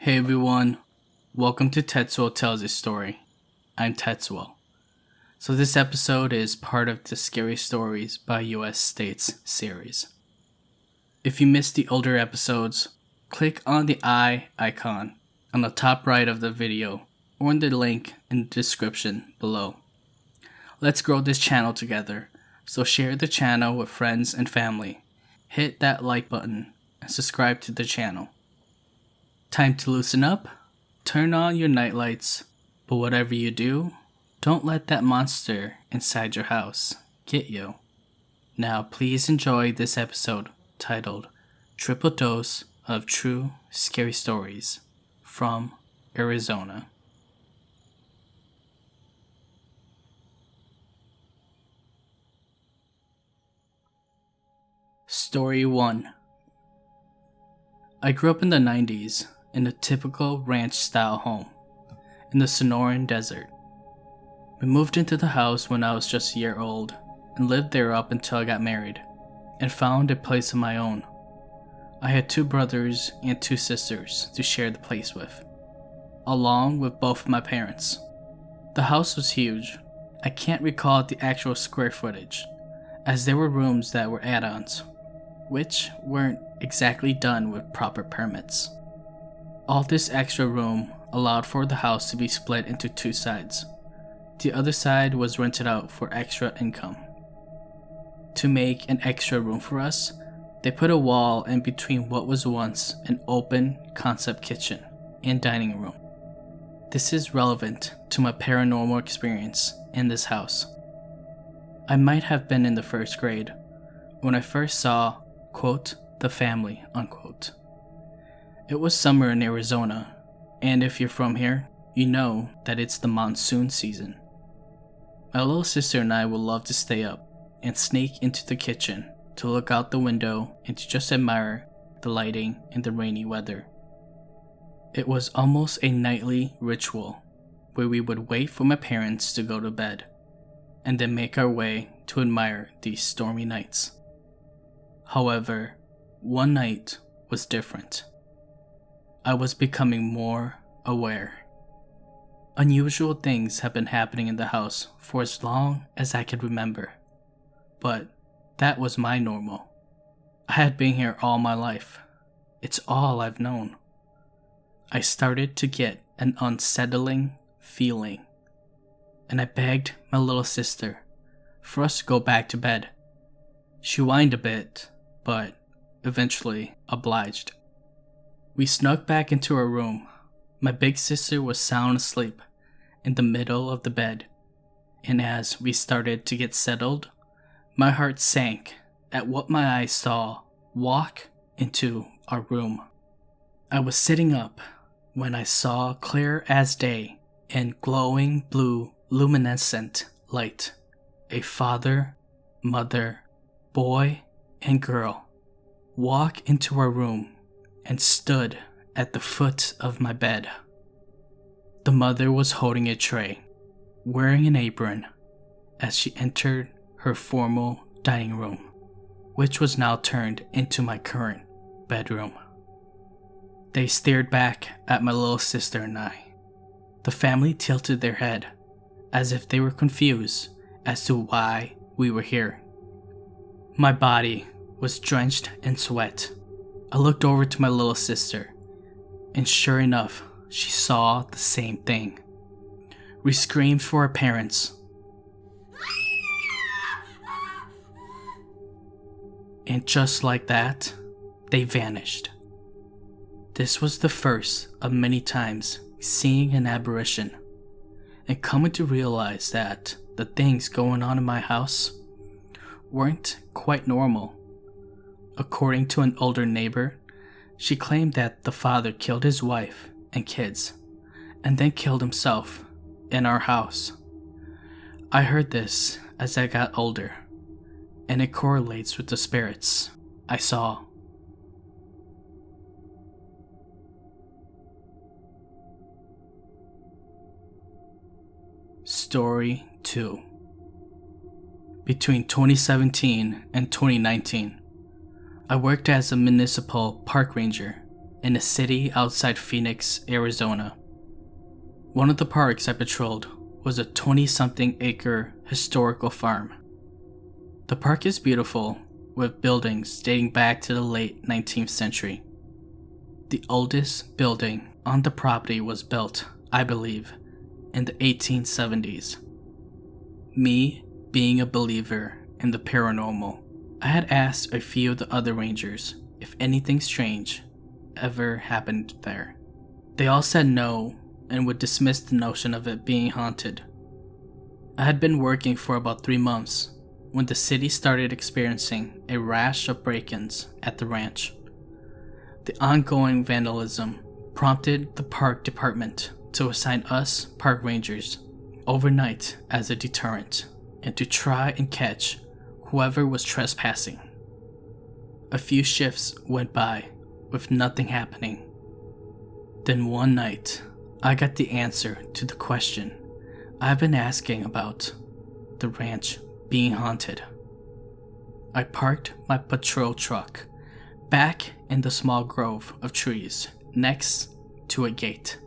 Hey everyone, welcome to Tetsuo Tells a Story. I'm Tetsuo. So this episode is part of the Scary Stories by US States series. If you missed the older episodes, click on the eye icon on the top right of the video or in the link in the description below. Let's grow this channel together, so share the channel with friends and family. Hit that like button and subscribe to the channel. Time to loosen up, turn on your nightlights, but whatever you do, don't let that monster inside your house get you. Now please enjoy this episode titled Triple Dose of True Scary Stories from Arizona. Story 1. I grew up in the 90s in a typical ranch-style home in the Sonoran desert. We moved into the house when I was just a year old and lived there up until I got married and found a place of my own. I had 2 brothers and 2 sisters to share the place with, along with both of my parents. The house was huge. I can't recall the actual square footage, as there were rooms that were add-ons, which weren't exactly done with proper permits. All this extra room allowed for the house to be split into 2 sides. The other side was rented out for extra income. To make an extra room for us, they put a wall in between what was once an open concept kitchen and dining room. This is relevant to my paranormal experience in this house. I might have been in the 1st grade when I first saw, quote, the family, unquote. It was summer in Arizona, and if you're from here, you know that it's the monsoon season. My little sister and I would love to stay up and sneak into the kitchen to look out the window and to just admire the lighting and the rainy weather. It was almost a nightly ritual where we would wait for my parents to go to bed and then make our way to admire these stormy nights. However, one night was different. I was becoming more aware. Unusual things had been happening in the house for as long as I could remember, but that was my normal. I had been here all my life. It's all I've known. I started to get an unsettling feeling, and I begged my little sister for us to go back to bed. She whined a bit, but eventually obliged. We snuck back into our room. My big sister was sound asleep in the middle of the bed, and as we started to get settled, my heart sank at what my eyes saw walk into our room. I was sitting up when I saw clear as day and glowing blue luminescent light a father, mother, boy, and girl walk into our room and stood at the foot of my bed. The mother was holding a tray, wearing an apron, as she entered her formal dining room, which was now turned into my current bedroom. They stared back at my little sister and I. The family tilted their head, as if they were confused as to why we were here. My body was drenched in sweat. I looked over to my little sister, and sure enough, she saw the same thing. We screamed for our parents, and just like that, they vanished. This was the first of many times seeing an apparition, and coming to realize that the things going on in my house weren't quite normal. According to an older neighbor, she claimed that the father killed his wife and kids, and then killed himself in our house. I heard this as I got older, and it correlates with the spirits I saw. Story 2. Between 2017 and 2019, I worked as a municipal park ranger in a city outside Phoenix, Arizona. One of the parks I patrolled was a 20-something acre historical farm. The park is beautiful, with buildings dating back to the late 19th century. The oldest building on the property was built, I believe, in the 1870s. Me, being a believer in the paranormal, I had asked a few of the other rangers if anything strange ever happened there. They all said no and would dismiss the notion of it being haunted. I had been working for about 3 months when the city started experiencing a rash of break-ins at the ranch. The ongoing vandalism prompted the park department to assign us park rangers overnight as a deterrent and to try and catch whoever was trespassing. A few shifts went by with nothing happening. Then one night, I got the answer to the question I've been asking about the ranch being haunted. I parked my patrol truck back in the small grove of trees next to a gate.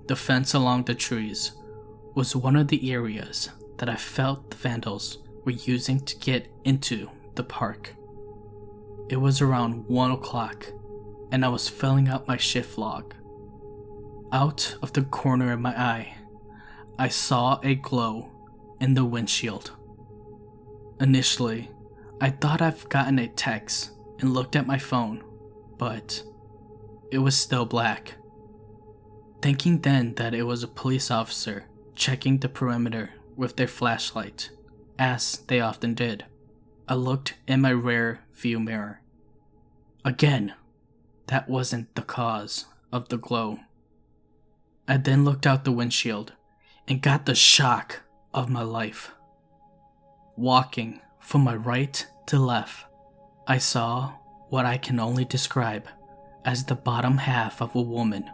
The fence along the trees was one of the areas that I felt the vandals were using to get into the park. It was around 1 o'clock and I was filling out my shift log. Out of the corner of my eye, I saw a glow in the windshield. Initially, I thought I've gotten a text and looked at my phone, but it was still black. Thinking then that it was a police officer checking the perimeter with their flashlight, as they often did, I looked in my rear view mirror. Again, that wasn't the cause of the glow. I then looked out the windshield and got the shock of my life. Walking from my right to left, I saw what I can only describe as the bottom half of a woman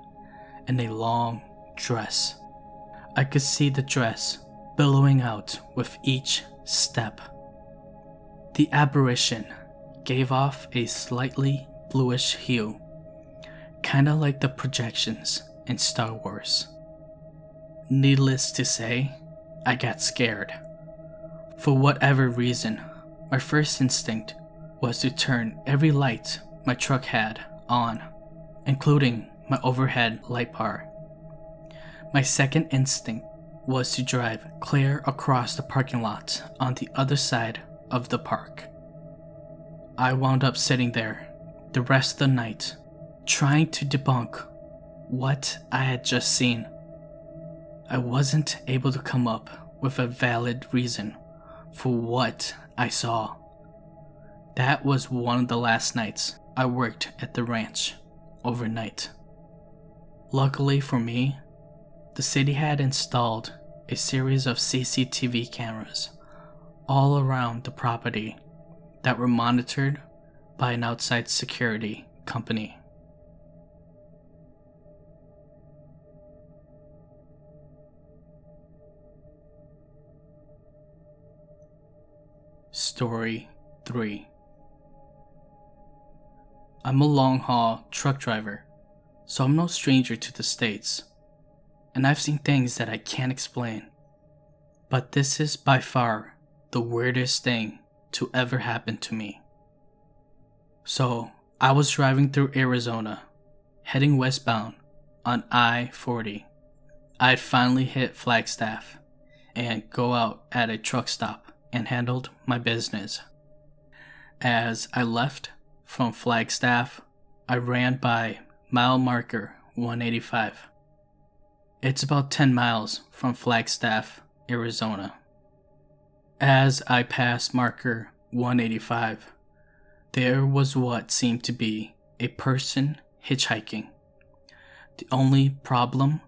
in a long dress. I could see the dress billowing out with each step. The apparition gave off a slightly bluish hue, kinda like the projections in Star Wars. Needless to say, I got scared. For whatever reason, my first instinct was to turn every light my truck had on, including my overhead light bar. My second instinct was to drive clear across the parking lot on the other side of the park. I wound up sitting there the rest of the night, trying to debunk what I had just seen. I wasn't able to come up with a valid reason for what I saw. That was one of the last nights I worked at the ranch overnight. Luckily for me, the city had installed a series of CCTV cameras all around the property that were monitored by an outside security company. Story 3. I'm a long-haul truck driver, so I'm no stranger to the States, and I've seen things that I can't explain. But this is by far the weirdest thing to ever happen to me. So, I was driving through Arizona, heading westbound on I-40. I had finally hit Flagstaff and go out at a truck stop and handled my business. As I left from Flagstaff, I ran by mile marker 185. It's about 10 miles from Flagstaff, Arizona. As I passed marker 185, there was what seemed to be a person hitchhiking. The only problem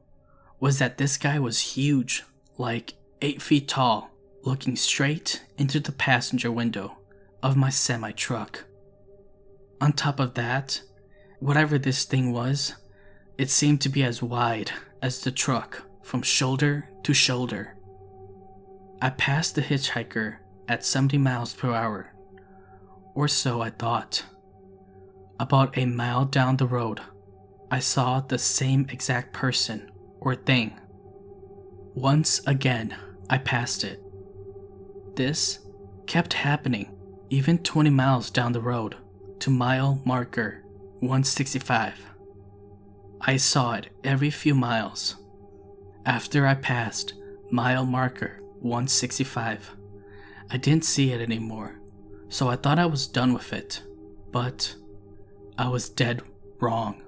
was that this guy was huge, like 8 feet tall, looking straight into the passenger window of my semi-truck. On top of that, whatever this thing was, it seemed to be as wide as the truck from shoulder to shoulder. I passed the hitchhiker at 70 miles per hour, or so I thought. About a mile down the road, I saw the same exact person or thing. Once again, I passed it. This kept happening even 20 miles down the road to mile marker 165. I saw it every few miles. After I passed mile marker 165, I didn't see it anymore, so I thought I was done with it, but I was dead wrong.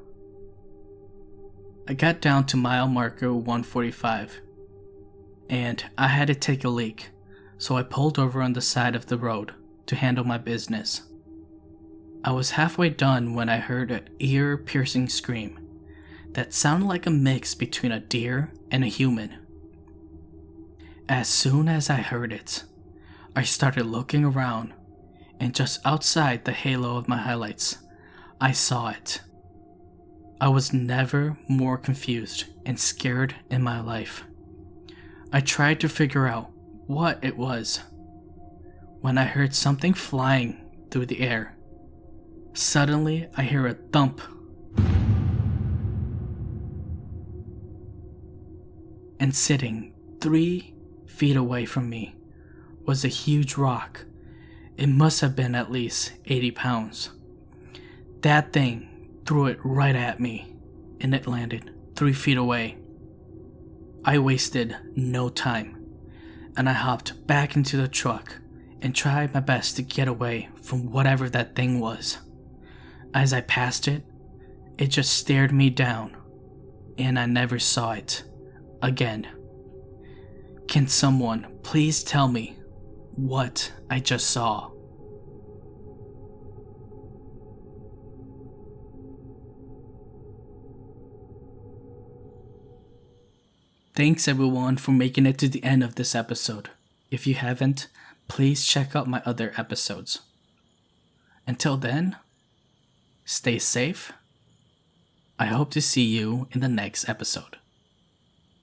I got down to mile marker 145, and I had to take a leak, so I pulled over on the side of the road to handle my business. I was halfway done when I heard an ear-piercing scream that sounded like a mix between a deer and a human. As soon as I heard it, I started looking around, and just outside the halo of my highlights, I saw it. I was never more confused and scared in my life. I tried to figure out what it was when I heard something flying through the air. Suddenly, I hear a thump. And sitting 3 feet away from me was a huge rock. It must have been at least 80 pounds. That thing threw it right at me, and it landed 3 feet away. I wasted no time, and I hopped back into the truck and tried my best to get away from whatever that thing was. As I passed it, it just stared me down, and I never saw it again. Can someone please tell me what I just saw? Thanks everyone for making it to the end of this episode. If you haven't, please check out my other episodes. Until then, stay safe. I hope to see you in the next episode.